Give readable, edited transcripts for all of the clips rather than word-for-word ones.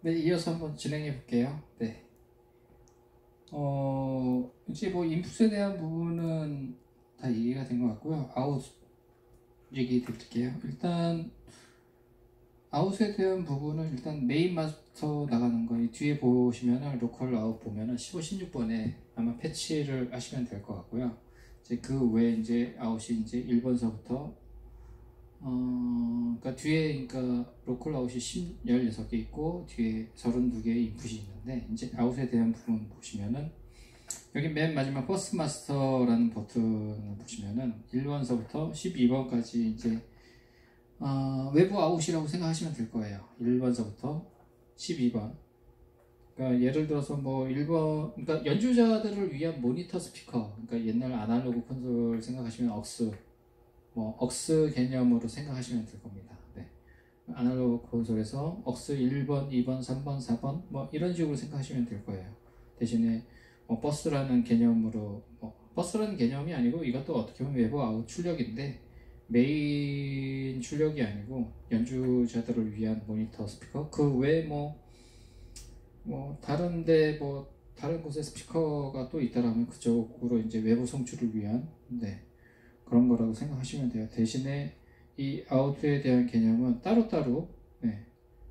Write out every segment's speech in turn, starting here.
네, 이어서 한번 진행해 볼게요. 네. 이제 뭐 인풋에 대한 부분은 다 이해가 된 것 같고요. 아웃 얘기 드릴게요. 일단 아웃에 대한 부분은 일단 메인 마스터 나가는 거 뒤에 보시면은 로컬 아웃 보면은 15, 16번에 아마 패치를 하시면 될 것 같고요. 이제 그 외에 이제 아웃이 이제 1번서부터 그러니까 뒤에 그러니까 로컬 아웃이 16개 있고 뒤에 32개의 인풋이 있는데 이제 아웃에 대한 부분 보시면은 여기 맨 마지막 버스 마스터라는 버튼을 보시면은 1번서부터 12번까지 이제 외부 아웃이라고 생각하시면 될 거예요. 1번서부터 12번. 그러니까 예를 들어서 뭐 1번, 그러니까 연주자들을 위한 모니터 스피커, 그러니까 옛날 아날로그 콘솔 생각하시면 억스 개념으로 생각하시면 될 겁니다. 네. 아날로그 콘솔에서 억스 1번, 2번, 3번, 4번 뭐 이런 식으로 생각하시면 될 거예요. 대신에 버스라는 개념으로 버스라는 개념이 아니고 이것도 어떻게 보면 외부 아웃 출력인데 메인 출력이 아니고 연주자들을 위한 모니터 스피커 그 외에 다른데 다른 곳에 스피커가 또 있다라면 그쪽으로 이제 외부 송출을 위한 그런 거라고 생각하시면 돼요. 대신에 이 아웃에 대한 개념은 따로따로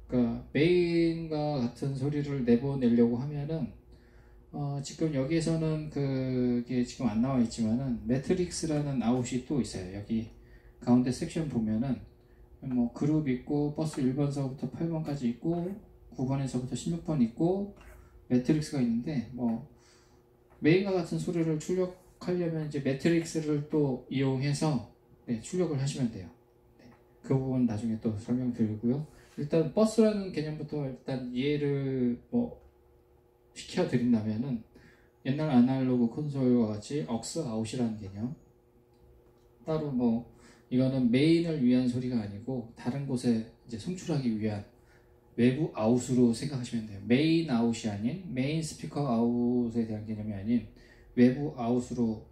그러니까 메인과 같은 소리를 내보내려고 하면은 지금 여기에서는 그게 지금 안 나와 있지만은 매트릭스라는 아웃이 또 있어요. 여기 가운데 섹션 보면은 그룹 있고 버스 1번서부터 8번까지 있고 9번에서부터 16번 있고 매트릭스가 있는데 메인과 같은 소리를 출력하려면 이제 매트릭스를 또 이용해서 출력을 하시면 돼요. 그 부분 나중에 또 설명드리고요. 일단 버스라는 개념부터 일단 이해를 시켜드린다면은 옛날 아날로그 콘솔과 같이 억스 아웃이라는 개념 따로 이거는 메인을 위한 소리가 아니고 다른 곳에 이제 송출하기 위한 외부 아웃으로 생각하시면 돼요. 메인 아웃이 아닌 메인 스피커 아웃에 대한 개념이 아닌 외부 아웃으로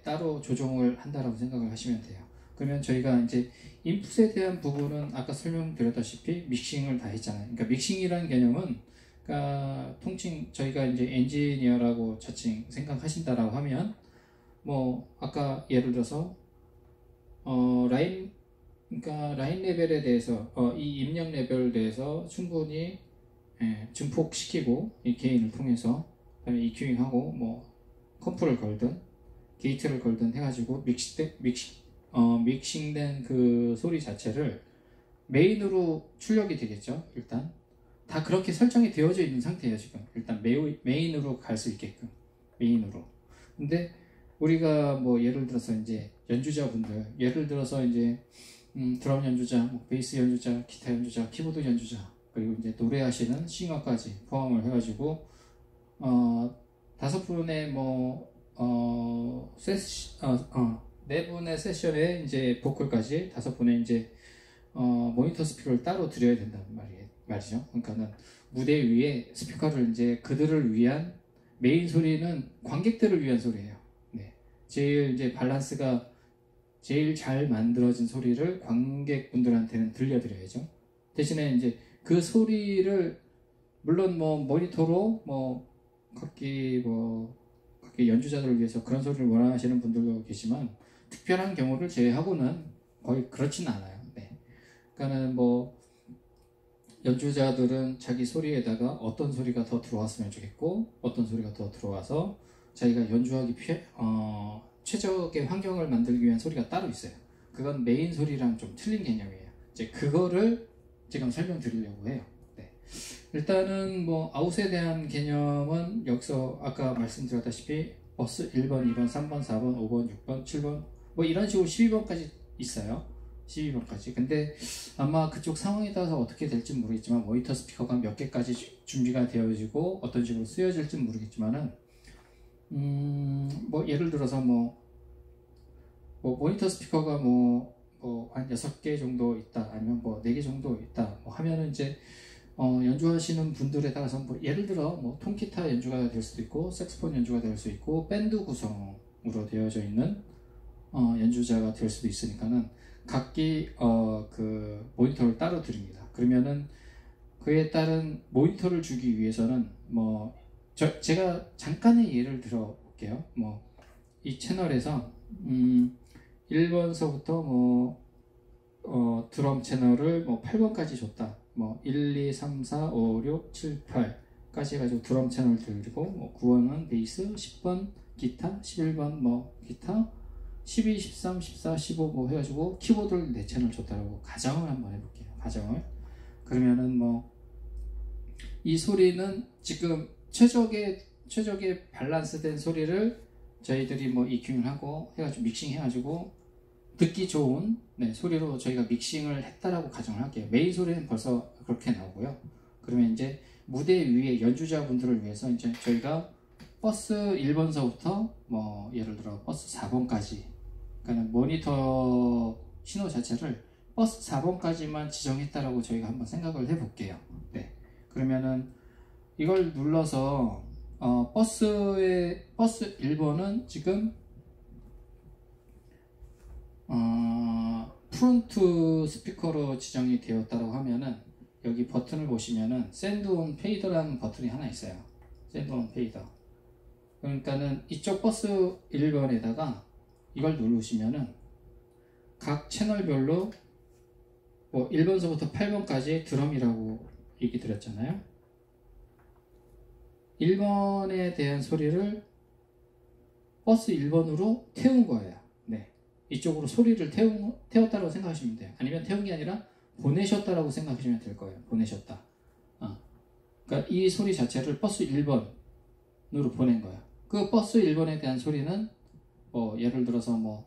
따로 조정을 한다라고 생각을 하시면 돼요. 그러면 저희가 이제 인풋에 대한 부분은 아까 설명드렸다시피 믹싱을 다 했잖아요. 그러니까 믹싱이라는 개념은 그러니까 통칭 저희가 이제 엔지니어라고 자칭 생각하신다라고 하면 아까 예를 들어서 그러니까 라인 레벨에 대해서 이 입력 레벨에 대해서 충분히 증폭시키고 이 게인을 통해서 그다음에 EQ잉하고 컴프를 걸든 게이트를 걸든 해가지고 믹싱된 그 소리 자체를 메인으로 출력이 되겠죠. 일단 다 그렇게 설정이 되어져 있는 상태예요. 지금 일단 메인으로 갈 수 있게끔 메인으로. 근데 우리가 예를 들어서 이제 연주자분들 예를 들어서 이제 드럼 연주자, 베이스 연주자, 기타 연주자, 키보드 연주자 그리고 이제 노래하시는 싱어까지 포함을 해가지고 5분의 4분의 세션에 이제 보컬까지 5분의 이제 모니터 스피커를 따로 드려야 된다는 말이죠. 그러니까는 무대 위에 스피커를 이제 그들을 위한 메인 소리는 관객들을 위한 소리예요. 제일 이제 밸런스가 제일 잘 만들어진 소리를 관객분들한테는 들려드려야죠. 대신에 이제 그 소리를 물론 모니터로 각기 연주자들을 위해서 그런 소리를 원하시는 분들도 계시지만 특별한 경우를 제외하고는 거의 그렇진 않아요. 그러니까는 연주자들은 자기 소리에다가 어떤 소리가 더 들어왔으면 좋겠고 어떤 소리가 더 들어와서 자기가 연주하기 최적의 환경을 만들기 위한 소리가 따로 있어요. 그건 메인 소리랑 좀 틀린 개념이에요. 이제 그거를 지금 설명드리려고 해요. 일단은 아웃에 대한 개념은 여기서 아까 말씀드렸다시피 버스 1번, 2번, 3번, 4번, 5번, 6번, 7번 이런 식으로 12번까지 있어요. 12번까지. 근데 아마 그쪽 상황에 따라서 어떻게 될지 모르겠지만 모니터 스피커가 몇 개까지 준비가 되어지고 어떤 식으로 쓰여질지 모르겠지만은 예를 들어서 모니터 스피커가 한 6개 정도 있다 아니면 4개 정도 있다 하면은 이제 연주하시는 분들에 따라서 예를 들어 통기타 연주가 될 수도 있고 색소폰 연주가 될 수 있고 밴드 구성으로 되어져 있는 연주자가 될 수도 있으니까는 각기 그 모니터를 따로 드립니다. 그러면은 그에 따른 모니터를 주기 위해서는 뭐 제가 잠깐의 예를 들어 볼게요. 뭐 이 채널에서 1번서부터 드럼 채널을 뭐 8번까지 줬다. 뭐 1, 2, 3, 4, 5, 6, 7, 8까지 해가지고 드럼 채널 들고 뭐 9번은 베이스, 10번 기타, 11번 뭐 기타, 12, 13, 14, 15 뭐 해가지고 키보드를 4채널 줬다라고 가정을 한번 해볼게요. 가정을. 그러면은 뭐 이 소리는 지금 최적의 밸런스된 소리를 저희들이 뭐 EQ를 하고 해가지고 믹싱 해가지고 듣기 좋은 소리로 저희가 믹싱을 했다라고 가정을 할게요. 메인 소리는 벌써 그렇게 나오고요. 그러면 이제 무대 위에 연주자분들을 위해서 이제 저희가 버스 1번서부터 뭐 예를 들어 버스 4번까지, 그러니까 모니터 신호 자체를 버스 4번까지만 지정했다라고 저희가 한번 생각을 해볼게요. 네. 그러면은 이걸 눌러서 버스 1번은 지금 프론트 스피커로 지정이 되었다고 하면은 여기 버튼을 보시면은 샌드온 페이더라는 버튼이 하나 있어요. 샌드온 페이더. 그러니까는 이쪽 버스 1번에다가 이걸 누르시면은 각 채널별로 뭐 1번서부터 8번까지 드럼이라고 얘기 드렸잖아요. 1번에 대한 소리를 버스 1번으로 태운 거예요. 네. 이쪽으로 소리를 태웠다고 생각하시면 돼요. 아니면 태운 게 아니라 보내셨다라고 생각하시면 될 거예요. 보내셨다. 그러니까 이 소리 자체를 버스 1번으로 보낸 거예요. 그 버스 1번에 대한 소리는 예를 들어서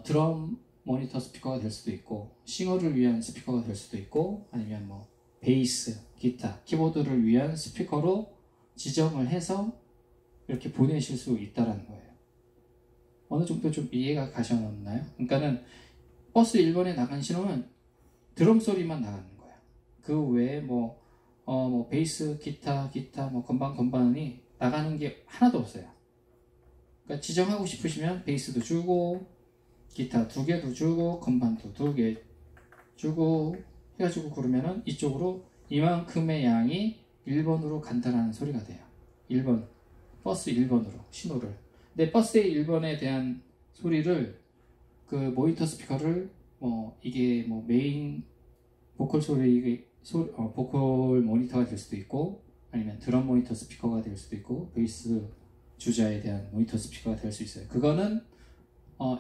드럼 모니터 스피커가 될 수도 있고, 싱어를 위한 스피커가 될 수도 있고, 아니면 베이스, 기타, 키보드를 위한 스피커로 지정을 해서 이렇게 보내실 수 있다는 거예요. 어느 정도 좀 이해가 가셨나요? 그러니까는 버스 1번에 나간 신호는 드럼 소리만 나가는 거예요. 그 외에 베이스, 기타, 건반이 나가는 게 하나도 없어요. 그러니까 지정하고 싶으시면 베이스도 주고, 기타 2개도 주고, 건반도 2개 주고 해가지고 그러면은 이쪽으로 이만큼의 양이 1번으로 간다라는 소리가 돼요. 1번, 버스 1번으로 신호를. 근데 버스의 1번에 대한 소리를 그 모니터 스피커를 이게 메인 보컬 보컬 모니터가 될 수도 있고, 아니면 드럼 모니터 스피커가 될 수도 있고, 베이스 주자에 대한 모니터 스피커가 될 수 있어요. 그거는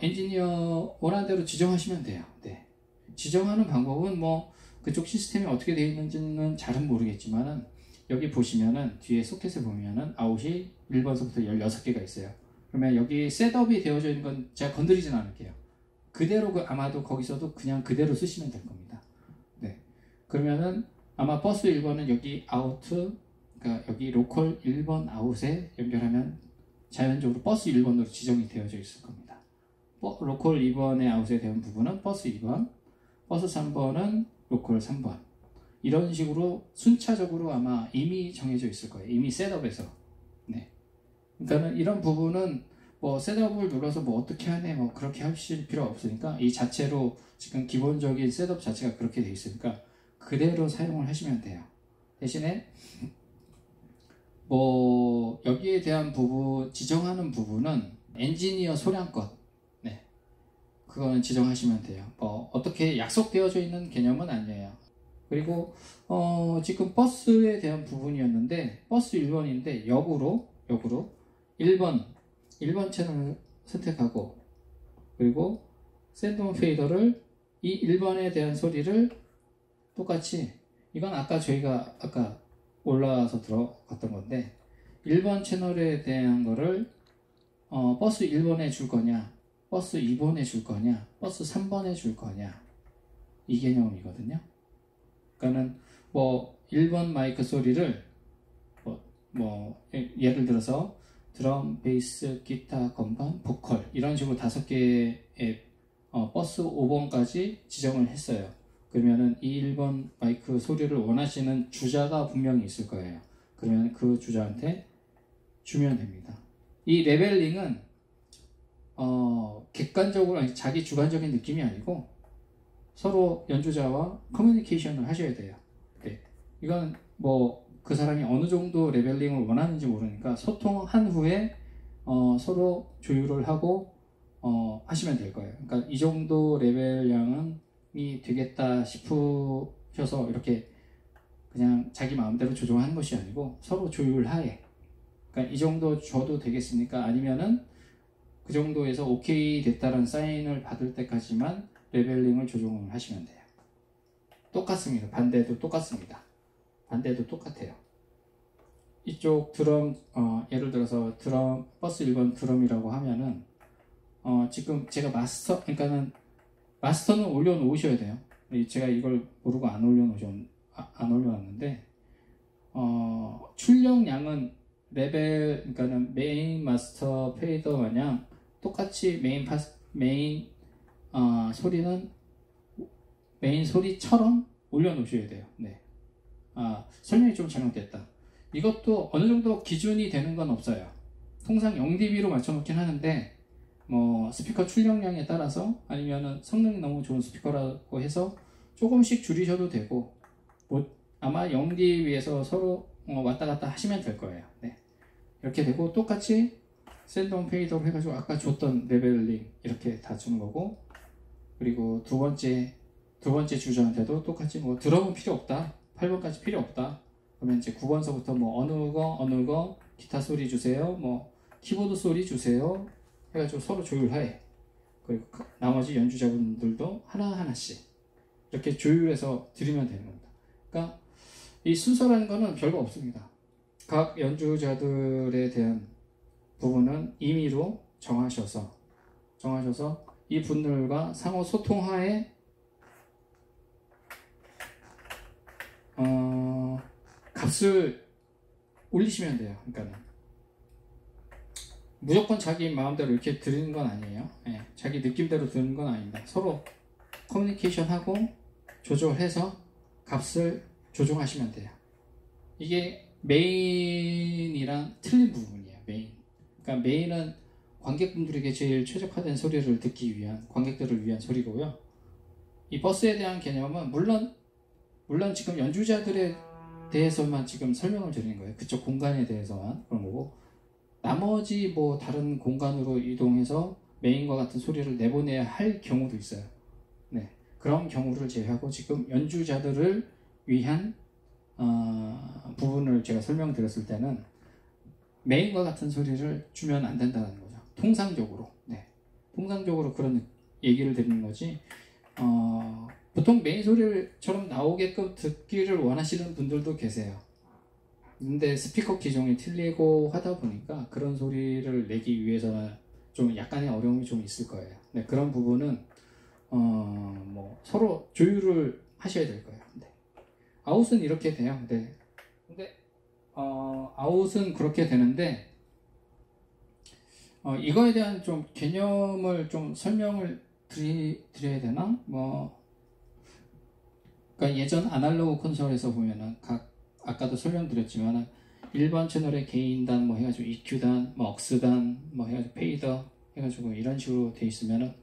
엔지니어 원하는 대로 지정하시면 돼요. 네. 지정하는 방법은 그쪽 시스템이 어떻게 되어 있는지는 잘은 모르겠지만은 여기 보시면은 뒤에 소켓을 보면은 아웃이 1번서부터 16개가 있어요. 그러면 여기 셋업이 되어져 있는 건 제가 건드리진 않을게요. 그대로 아마도 거기서도 그냥 그대로 쓰시면 될 겁니다. 네. 그러면은 아마 버스 1번은 여기 아우트, 그러니까 여기 로컬 1번 아웃에 연결하면 자연적으로 버스 1번으로 지정이 되어져 있을 겁니다. 로컬 2번의 아웃에 대한 부분은 버스 2번, 버스 3번은 로컬 3번. 이런 식으로 순차적으로 아마 이미 정해져 있을 거예요. 이미 셋업에서. 네. 그러니까는 이런 부분은 셋업을 눌러서 어떻게 하네 그렇게 하실 필요 없으니까, 이 자체로 지금 기본적인 셋업 자체가 그렇게 돼 있으니까 그대로 사용을 하시면 돼요. 대신에 여기에 대한 부분, 지정하는 부분은 엔지니어 소량껏 그거는 지정하시면 돼요. 어떻게 약속되어져 있는 개념은 아니에요. 그리고 지금 버스에 대한 부분이었는데 버스 1번인데 역으로 1번 채널을 선택하고, 그리고 샌드온 페이더를 이 1번에 대한 소리를 똑같이, 이건 저희가 아까 올라와서 들어갔던 건데 1번 채널에 대한 거를 버스 1번에 줄 거냐, 버스 2번에 줄 거냐, 버스 3번에 줄 거냐, 이 개념이거든요. 그러니까는 1번 마이크 소리를 예를 들어서 드럼, 베이스, 기타, 건반, 보컬 이런 식으로 5개의 버스 5번까지 지정을 했어요. 그러면은 이 1번 마이크 소리를 원하시는 주자가 분명히 있을 거예요. 그러면 그 주자한테 주면 됩니다. 이 레벨링은 객관적으로, 자기 주관적인 느낌이 아니고 서로 연주자와 커뮤니케이션을 하셔야 돼요. 네. 이건 뭐 그 사람이 어느 정도 레벨링을 원하는지 모르니까 소통한 후에 서로 조율을 하고 하시면 될 거예요. 그러니까 이 정도 레벨량이 되겠다 싶으셔서 이렇게 그냥 자기 마음대로 조정하는 것이 아니고 서로 조율하에, 그러니까 이 정도 줘도 되겠습니까? 아니면은 그 정도에서 오케이 됐다는 사인을 받을 때까지만 레벨링을 조정을 하시면 돼요. 똑같습니다. 반대도 똑같습니다. 반대도 똑같아요. 이쪽 드럼, 예를 들어서 드럼, 버스 1번 드럼이라고 하면은 지금 제가 그러니까는 마스터는 올려놓으셔야 돼요. 제가 이걸 모르고 안 올려놨는데 출력량은 레벨, 그러니까는 메인 마스터 페이더 마냥 똑같이 소리는 메인 소리처럼 올려놓으셔야 돼요. 네. 설명이 좀 잘못됐다. 이것도 어느 정도 기준이 되는 건 없어요. 통상 0dB로 맞춰놓긴 하는데 뭐 스피커 출력량에 따라서 아니면은 성능이 너무 좋은 스피커라고 해서 조금씩 줄이셔도 되고 뭐 아마 0dB에서 서로 왔다 갔다 하시면 될 거예요. 네. 이렇게 되고 똑같이 샌드온 페이더로 해가지고 아까 줬던 레벨링 이렇게 다 주는 거고, 그리고 두 번째 주저한테도 똑같이 뭐 드럼은 필요 없다, 8번까지 필요 없다 그러면 이제 9번서부터 뭐 어느 거 기타 소리 주세요, 뭐 키보드 소리 주세요 해가지고 서로 조율하에, 그리고 나머지 연주자분들도 하나하나씩 이렇게 조율해서 드리면 되는 겁니다. 그러니까 이 순서라는 거는 별거 없습니다. 각 연주자들에 대한 부분은 임의로 정하셔서 이 분들과 상호 소통하에 값을 올리시면 돼요. 그러니까 무조건 자기 마음대로 이렇게 드리는 건 아니에요. 네, 자기 느낌대로 드리는 건 아닙니다. 서로 커뮤니케이션하고 조절해서 값을 조정하시면 돼요. 이게 메인이랑 틀린 부분이에요. 그러니까 메인은 관객분들에게 제일 최적화된 소리를 듣기 위한, 관객들을 위한 소리고요. 이 버스에 대한 개념은 물론 지금 연주자들에 대해서만 지금 설명을 드리는 거예요. 그쪽 공간에 대해서만 그런 거고, 나머지 뭐 다른 공간으로 이동해서 메인과 같은 소리를 내보내야 할 경우도 있어요. 네, 그런 경우를 제외하고 지금 연주자들을 위한 부분을 제가 설명드렸을 때는 메인과 같은 소리를 주면 안 된다는 거죠. 통상적으로. 네, 통상적으로 그런 얘기를 드리는 거지. 보통 메인 소리처럼 나오게끔 듣기를 원하시는 분들도 계세요. 근데 스피커 기종이 틀리고 하다 보니까 그런 소리를 내기 위해서는 좀 약간의 어려움이 좀 있을 거예요. 네, 그런 부분은 뭐 서로 조율을 하셔야 될 거예요. 네. 아웃은 이렇게 돼요. 네. 근데 아웃은 그렇게 되는데 이거에 대한 좀 개념을 좀 설명을 드려야 되나? 그러니까 예전 아날로그 콘솔에서 보면은 아까도 설명드렸지만 1번 채널에 게인단 뭐 해가지고 EQ단, 뭐 억스단, 뭐 해가지고 페이더 해가지고 이런 식으로 돼 있으면은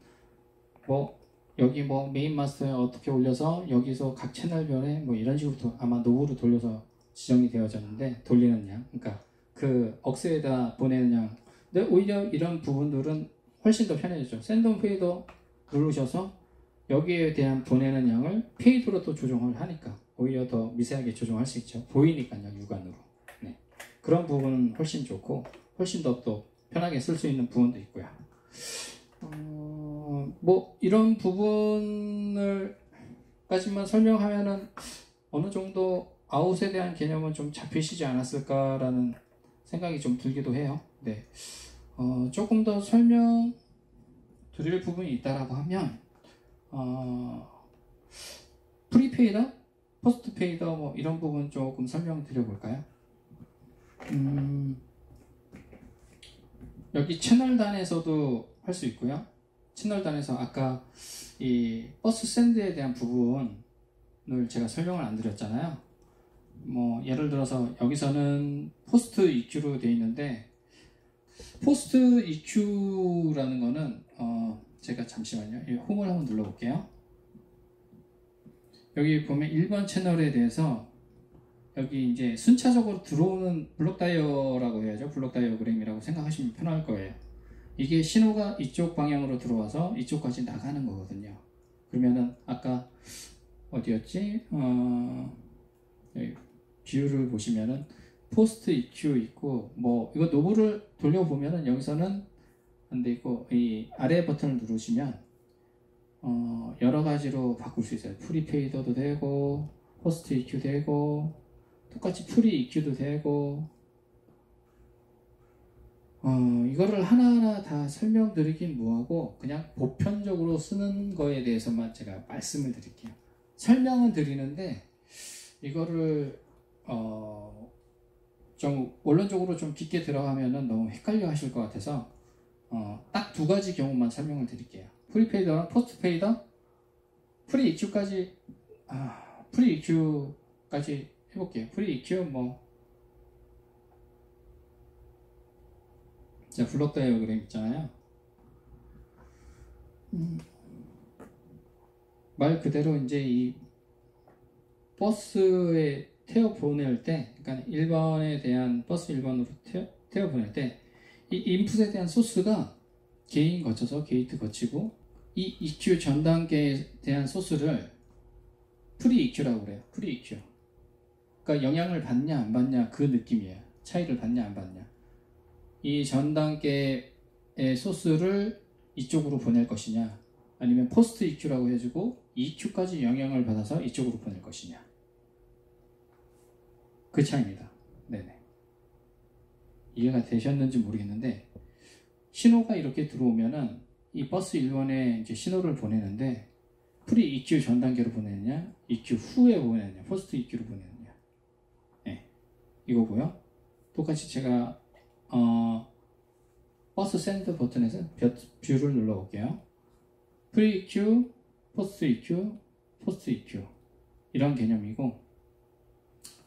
뭐 여기 뭐 메인 마스터에 어떻게 올려서 여기서 각 채널별에 뭐 이런 식으로 아마 노브로 돌려서 지정이 되어졌는데, 돌리는 양, 그러니까 그 억스에다 보내는 양. 근데 오히려 이런 부분들은 훨씬 더 편해졌죠. 샌드온 페이더 누르셔서 여기에 대한 보내는 양을 페이드로 또 조정을 하니까 오히려 더 미세하게 조정할 수 있죠. 보이니까요, 육안으로. 네. 그런 부분은 훨씬 좋고 훨씬 더 또 편하게 쓸 수 있는 부분도 있고요. 뭐 이런 부분을 까지만 설명하면은 어느 정도 아웃에 대한 개념은 좀 잡히시지 않았을까라는 생각이 좀 들기도 해요. 네. 조금 더 설명 드릴 부분이 있다라고 하면 프리페이더, 포스트페이더 뭐 이런 부분 조금 설명드려 볼까요? 여기 채널단에서도 할 수 있고요. 채널단에서 아까 이 버스 샌드에 대한 부분을 제가 설명을 안 드렸잖아요. 뭐 예를 들어서 여기서는 포스트 EQ로 되어 있는데, 포스트 EQ라는 거는 제가 잠시만요. 홈을 한번 눌러볼게요. 여기 보면 1번 채널에 대해서 여기 이제 순차적으로 들어오는 블록 다이어라고 해야죠. 블록 다이어그램이라고 생각하시면 편할 거예요. 이게 신호가 이쪽 방향으로 들어와서 이쪽까지 나가는 거거든요. 그러면은 아까 어디였지? 여기 뷰를 보시면은 포스트 EQ 있고 뭐 이거 노브를 돌려보면은 여기서는 안 돼 있고 이 아래 버튼을 누르시면 여러 가지로 바꿀 수 있어요. 프리페이더도 되고 포스트 EQ 되고 똑같이 프리 EQ도 되고 이거를 하나하나 다 설명드리긴 뭐하고 그냥 보편적으로 쓰는 거에 대해서만 제가 말씀을 드릴게요. 설명은 드리는데 이거를 좀 원론적으로 좀 깊게 들어가면은 너무 헷갈려 하실 것 같아서 딱 두 가지 경우만 설명을 드릴게요. 프리페이더랑 포스트 페이더, 프리 EQ까지 프리 EQ까지 해볼게요. 프리 EQ 자, 블록 다이어그램 있잖아요. 말 그대로 이제 이 버스에 태워 보낼 때, 그러니까 1번에 대한 버스 1번으로 태워 보낼 때, 이 인풋에 대한 소스가 게인 거쳐서 게이트 거치고, 이 EQ 전 단계에 대한 소스를 프리 EQ라고 그래요. 프리 EQ. 그러니까 영향을 받냐 안 받냐 그 느낌이에요. 차이를 받냐 안 받냐. 이 전 단계의 소스를 이쪽으로 보낼 것이냐, 아니면 포스트 EQ라고 해주고 EQ까지 영향을 받아서 이쪽으로 보낼 것이냐. 그 차이입니다. 네네. 이해가 되셨는지 모르겠는데, 신호가 이렇게 들어오면은 이 버스 1번에 이제 신호를 보내는데, 프리 EQ 전 단계로 보내느냐, EQ 후에 보내느냐, 포스트 EQ로 보내느냐. 네. 이거고요. 똑같이 제가 버스 샌드 버튼에서 뷰를 눌러볼게요. 프리 EQ, 포스트 EQ, 포스트 EQ 이런 개념이고,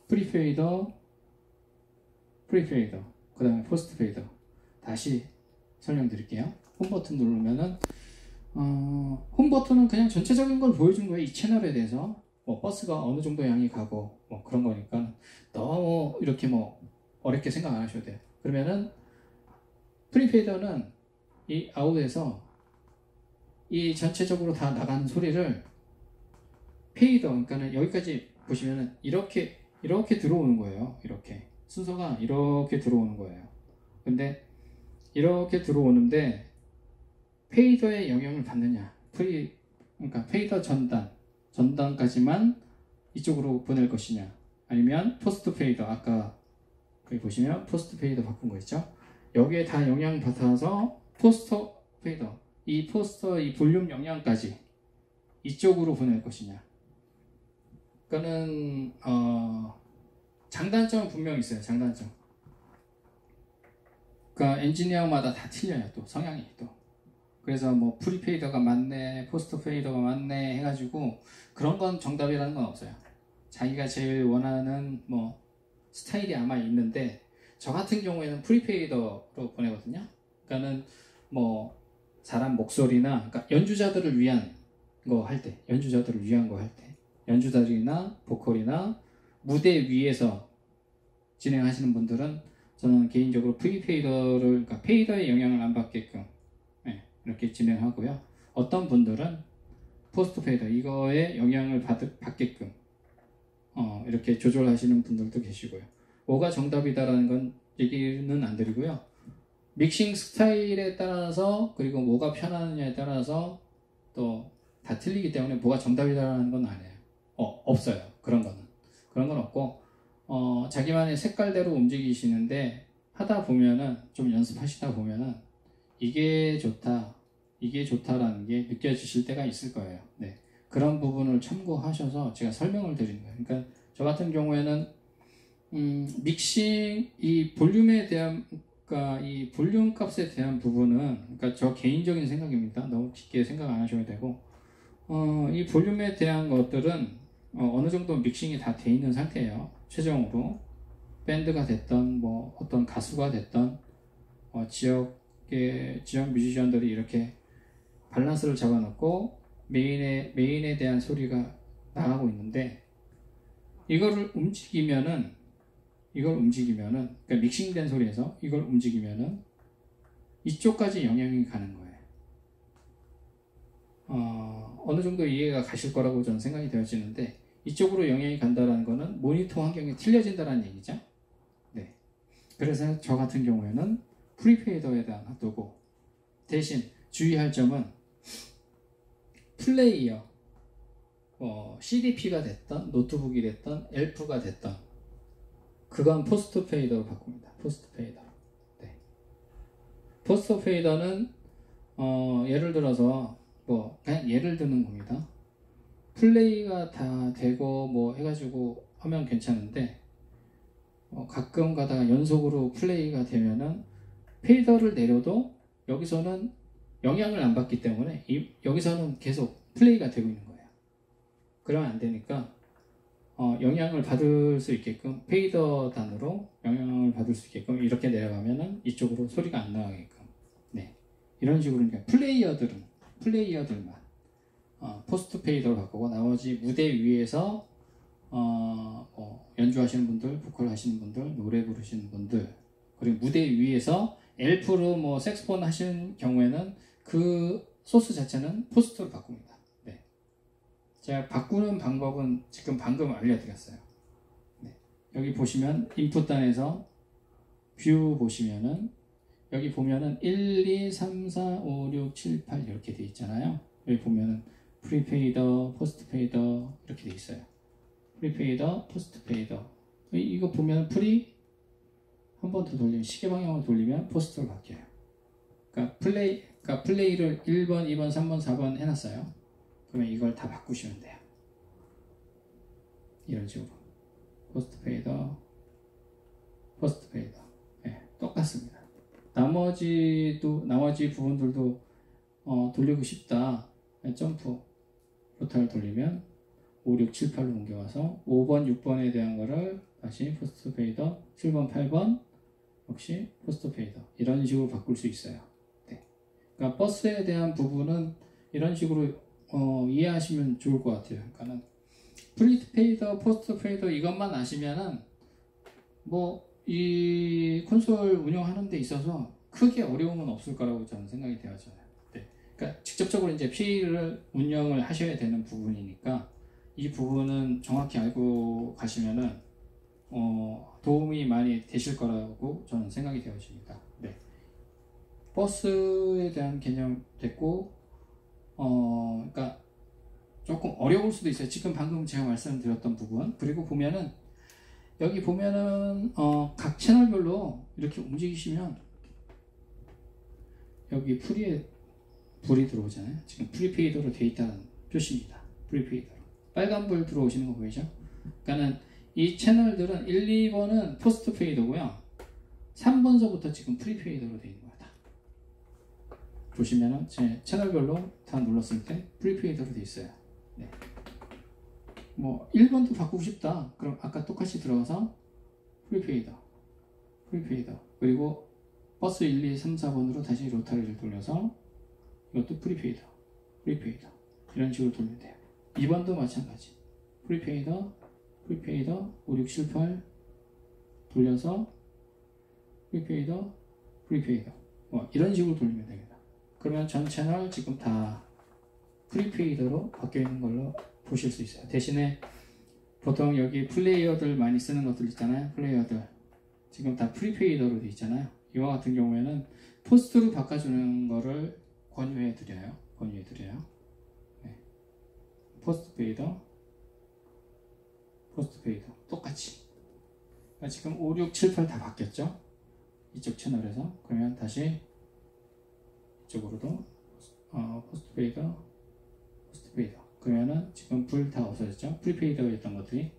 프리페이더, 그 다음에 포스트 페이더. 다시 설명드릴게요. 홈 버튼 누르면은 홈 버튼은 그냥 전체적인 걸 보여준 거예요. 이 채널에 대해서 뭐 버스가 어느 정도 양이 가고 뭐 그런 거니까 너무 이렇게 뭐 어렵게 생각 안 하셔도 돼요. 그러면은 프리페이더는 이 아웃에서 이 전체적으로 다 나가는 소리를 페이더, 그러니까는 여기까지 보시면은 이렇게 들어오는 거예요. 이렇게 순서가 이렇게 들어오는 거예요. 근데 이렇게 들어오는데 페이더에 영향을 받느냐, 그러니까 페이더 전단까지만 이쪽으로 보낼 것이냐, 아니면 포스트 페이더, 아까 여기 보시면 포스트 페이더 바꾼 거 있죠? 여기에 다 영향 받아서 포스트 페이더, 이 볼륨 영향까지 이쪽으로 보낼 것이냐. 그거는 장단점은 분명히 있어요. 장단점. 그러니까 엔지니어마다 다 틀려요. 또 성향이 또. 그래서 뭐 프리페이더가 맞네, 포스트 페이더가 맞네 해가지고 그런 건 정답이라는 건 없어요. 자기가 제일 원하는 뭐 스타일이 아마 있는데, 저 같은 경우에는 프리페이더로 보내거든요. 그러니까는 뭐 사람 목소리나, 그러니까 연주자들을 위한 거 할 때, 연주자들이나 보컬이나 무대 위에서 진행하시는 분들은 저는 개인적으로 프리페이더를, 그러니까 페이더의 영향을 안 받게끔 이렇게 진행하고요. 어떤 분들은 포스트 페이더, 이거에 영향을 받게끔 이렇게 조절하시는 분들도 계시고요. 뭐가 정답이다라는 건 얘기는 안 드리고요. 믹싱 스타일에 따라서, 그리고 뭐가 편하느냐에 따라서 또 다 틀리기 때문에 뭐가 정답이다라는 건 아니에요. 없어요. 그런 건 없고, 자기만의 색깔대로 움직이시는데, 하다 보면은, 좀 연습하시다 보면은 이게 좋다라는 게 느껴지실 때가 있을 거예요. 네. 그런 부분을 참고하셔서 제가 설명을 드리는 거예요. 그러니까 저 같은 경우에는 믹싱, 이 볼륨에 대한, 그러니까 이 볼륨 값에 대한 부분은, 그러니까 저 개인적인 생각입니다. 너무 깊게 생각 안 하셔도 되고, 이 볼륨에 대한 것들은 어느 정도 믹싱이 다 돼 있는 상태예요. 최종으로 밴드가 됐던, 뭐 어떤 가수가 됐던, 지역 뮤지션들이 이렇게 밸런스를 잡아놓고 메인에 대한 소리가 나가고 있는데, 이걸 움직이면은 그러니까 믹싱된 소리에서 이걸 움직이면은 이쪽까지 영향이 가는 거예요. 어느 정도 이해가 가실 거라고 저는 생각이 되어지는데, 이쪽으로 영향이 간다는 거는 모니터 환경이 틀려진다는 얘기죠. 네. 그래서 저 같은 경우에는 프리페이더에 대한 놔두고, 대신 주의할 점은 플레이어, CDP가 됐던 노트북이 됐던 엘프가 됐던 그건 포스트 페이더로 바꿉니다. 포스트 페이더. 네. 포스트 페이더는 예를 들어서 그냥 예를 드는 겁니다. 플레이가 다 되고 뭐 해가지고 하면 괜찮은데, 가끔 가다가 연속으로 플레이가 되면은 페이더를 내려도 여기서는 영향을 안 받기 때문에 여기서는 계속 플레이가 되고 있는 거예요. 그러면 안 되니까 영향을 받을 수 있게끔 페이더 단으로 영향을 받을 수 있게끔 이렇게 내려가면은 이쪽으로 소리가 안 나가게끔, 네, 이런 식으로. 그러니까 플레이어들만 포스트 페이더로 바꾸고, 나머지 무대 위에서 연주하시는 분들, 보컬 하시는 분들, 노래 부르시는 분들, 그리고 무대 위에서 엘프로 뭐 색소폰 하시는 경우에는 그 소스 자체는 포스트로 바꿉니다. 네. 제가 바꾸는 방법은 지금 방금 알려드렸어요. 네. 여기 보시면 인풋단에서 뷰 보시면은 여기 보면은 1, 2, 3, 4, 5, 6, 7, 8 이렇게 돼 있잖아요. 여기 보면은 프리페이더, 포스트페이더 이렇게 돼 있어요. 프리페이더, 포스트페이더. 이거 보면 프리 한 번 더 돌리면, 시계 방향을 돌리면 포스트로 바뀌어요. 그러니까 플레이를 1번, 2번, 3번, 4번 해놨어요. 그러면 이걸 다 바꾸시면 돼요. 이런 식으로. 포스트페이더, 포스트페이더. 네, 똑같습니다. 나머지 부분들도 돌리고 싶다. 점프 로타를 돌리면 5, 6, 7, 8로 옮겨와서 5번, 6번에 대한 거를 다시 포스트 페이더, 7번, 8번 역시 포스트 페이더, 이런 식으로 바꿀 수 있어요. 네. 그러니까 버스에 대한 부분은 이런 식으로 이해하시면 좋을 것 같아요. 그러니까는 프리 페이더, 포스트 페이더 이것만 아시면은 이 콘솔 운영하는 데 있어서 크게 어려움은 없을 거라고 저는 생각이 되어져요. 네. 그러니까 직접적으로 이제 PA를 운영을 하셔야 되는 부분이니까 이 부분은 정확히 알고 가시면은 도움이 많이 되실 거라고 저는 생각이 되어집니다. 네. 버스에 대한 개념 됐고, 그러니까 조금 어려울 수도 있어요. 지금 방금 제가 말씀드렸던 부분. 그리고 보면은 여기 보면은 각 채널별로 이렇게 움직이시면 여기 프리에 불이 들어오잖아요. 지금 프리페이더로 되어 있다는 표시입니다. 프리페이더로 빨간 불 들어오시는 거 보이죠? 그러니까는 이 채널들은 1, 2번은 포스트 페이더고요, 3번서부터 지금 프리페이더로 되어 있는 거다. 보시면은 제 채널별로 다 눌렀을 때 프리페이더로 되어 있어요. 네. 1번도 바꾸고 싶다. 그럼 아까 똑같이 들어가서 프리페이더, 그리고 버스 1, 2, 3, 4번으로 다시 로타리를 돌려서 이것도 프리페이더, 이런 식으로 돌리면 돼요. 2번도 마찬가지. 프리페이더, 5, 6, 7, 8 돌려서 프리페이더, 이런 식으로 돌리면 됩니다. 그러면 전 채널 지금 다 프리페이더로 바뀌어 있는 걸로 보실 수 있어요. 대신에 보통 여기 플레이어들 많이 쓰는 것들 있잖아요. 플레이어들 지금 다 프리페이더로 되어 있잖아요. 이와 같은 경우에는 포스트로 바꿔주는 거를 권유해 드려요. 네. 포스트페이더 똑같이. 그러니까 지금 5, 6, 7, 8 다 바뀌었죠. 이쪽 채널에서. 그러면 다시 이쪽으로도 포스트페이더. 그러면은 지금 불 다 없어졌죠. 프리페이더였던 것들이.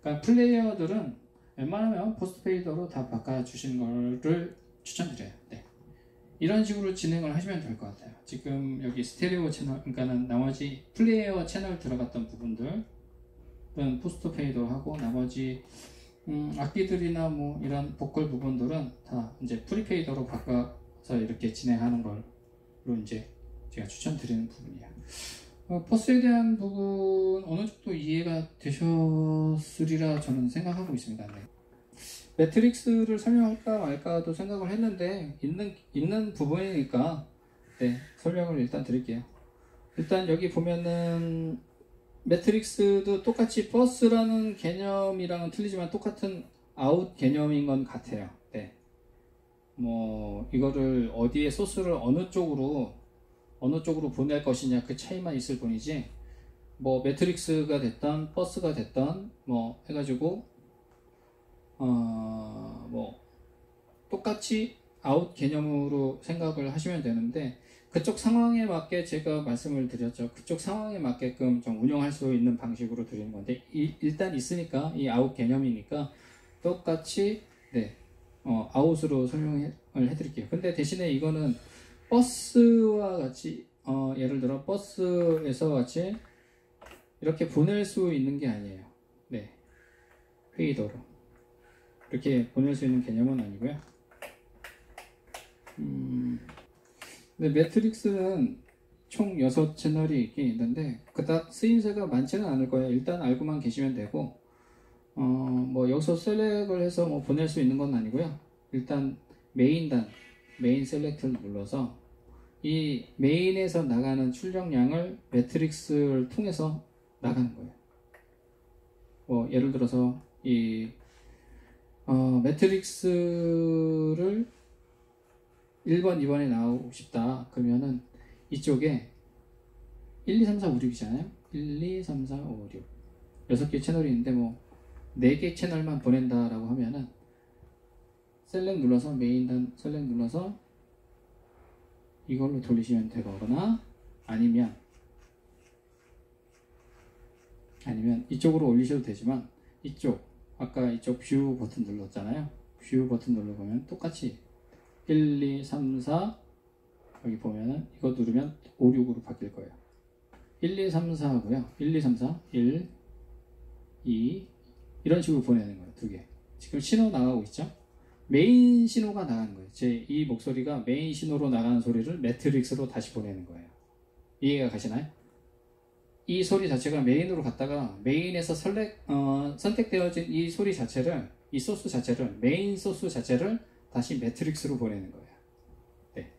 그러니까 플레이어들은 웬만하면 포스트페이더로 다 바꿔주시는 거를 추천드려요. 네. 이런 식으로 진행을 하시면 될 것 같아요. 지금 여기 스테레오 채널, 그러니까는 나머지 플레이어 채널 들어갔던 부분들은 포스트페이더로 하고, 나머지 악기들이나 이런 보컬 부분들은 다 이제 프리페이더로 바꿔서 이렇게 진행하는 걸로 이제 제가 추천드리는 부분이에요. 버스에 대한 부분 어느 정도 이해가 되셨으리라 저는 생각하고 있습니다. 네. 매트릭스를 설명할까 말까도 생각을 했는데 있는 부분이니까 네, 설명을 일단 드릴게요. 일단 여기 보면은 매트릭스도 똑같이 버스라는 개념이랑은 틀리지만 똑같은 아웃 개념인 건 같아요. 네. 뭐 이거를 어디에 소스를 어느 쪽으로 보낼 것이냐 그 차이만 있을 뿐이지 뭐 매트릭스가 됐던 버스가 됐던 뭐 해가지고 뭐 똑같이 아웃 개념으로 생각을 하시면 되는데 그쪽 상황에 맞게 제가 말씀을 드렸죠. 그쪽 상황에 맞게끔 좀 운영할 수 있는 방식으로 드리는 건데 일단 있으니까 이 아웃 개념이니까 똑같이 네, 아웃으로 설명을 해드릴게요. 근데 대신에 이거는 버스와 같이 예를 들어 버스에서 같이 이렇게 보낼 수 있는 게 아니에요. 네, 페이더로 이렇게 보낼 수 있는 개념은 아니고요. 근데 매트릭스는 총 6채널이 있긴 있는데 그닥 쓰임새가 많지는 않을 거예요. 일단 알고만 계시면 되고 뭐 여기서 셀렉을 해서 뭐 보낼 수 있는 건 아니고요. 일단 메인 셀렉트를 눌러서 이 메인에서 나가는 출력량을 매트릭스를 통해서 나가는 거예요. 뭐 예를 들어서 이 매트릭스를 1번, 2번에 나오고 싶다. 그러면은 이쪽에 1, 2, 3, 4, 5, 6이잖아요. 1, 2, 3, 4, 5, 6 6개 채널이 있는데 뭐 4개 채널만 보낸다라고 하면은 셀렉 눌러서 메인 셀렉 눌러서 이걸로 돌리시면 되거나 아니면 이쪽으로 올리셔도 되지만 아까 이쪽 뷰 버튼 눌렀잖아요. 뷰 버튼 눌러보면 똑같이 1, 2, 3, 4 여기 보면은 이거 누르면 5, 6으로 바뀔 거예요. 1, 2, 3, 4 하고요. 1, 2, 3, 4 1, 2 이런 식으로 보내는 거예요. 2개. 지금 신호 나가고 있죠? 메인 신호가 나가는 거예요. 제 이 목소리가 메인 신호로 나가는 소리를 매트릭스로 다시 보내는 거예요. 이해가 가시나요? 이 소리 자체가 메인으로 갔다가 메인에서 선택되어진 이 소리 자체를 이 소스 자체를 메인 소스 자체를 다시 매트릭스로 보내는 거예요. 네.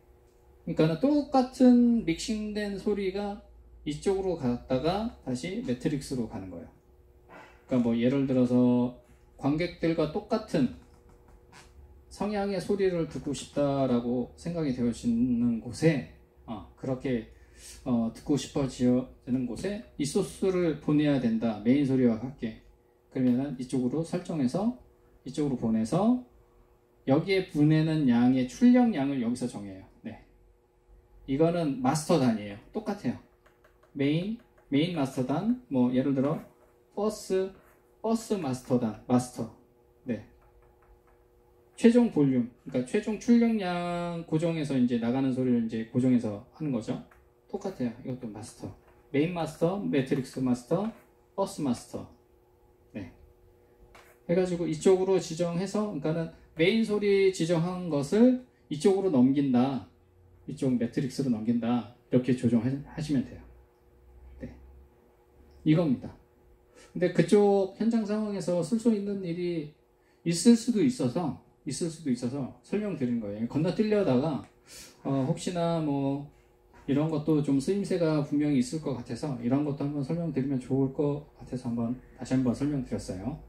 그러니까 똑같은 믹싱된 소리가 이쪽으로 갔다가 다시 매트릭스로 가는 거예요. 그러니까 뭐 예를 들어서 관객들과 똑같은 성향의 소리를 듣고 싶다라고 생각이 되어지는 곳에 그렇게 듣고 싶어지는 곳에 이 소스를 보내야 된다. 메인 소리와 같게. 그러면은 이쪽으로 설정해서 이쪽으로 보내서 여기에 보내는 양의 출력량을 여기서 정해요. 네. 이거는 마스터 단위예요. 똑같아요. 메인 마스터 단, 뭐 예를 들어 버스 마스터 단, 마스터. 네. 최종 볼륨, 그러니까 최종 출력량 고정해서 이제 나가는 소리를 이제 고정해서 하는 거죠. 똑같아요. 이것도 마스터. 메인 마스터, 매트릭스 마스터, 버스 마스터. 네. 해가지고 이쪽으로 지정해서, 그러니까는 메인 소리 지정한 것을 이쪽으로 넘긴다. 이쪽 매트릭스로 넘긴다. 이렇게 조정하시면 돼요. 네. 이겁니다. 근데 그쪽 현장 상황에서 쓸 수 있는 일이 있을 수도 있어서 설명드린 거예요. 건너뛰려다가 혹시나 뭐 이런 것도 좀 쓰임새가 분명히 있을 것 같아서 이런 것도 한번 설명드리면 좋을 것 같아서 다시 한번 설명드렸어요.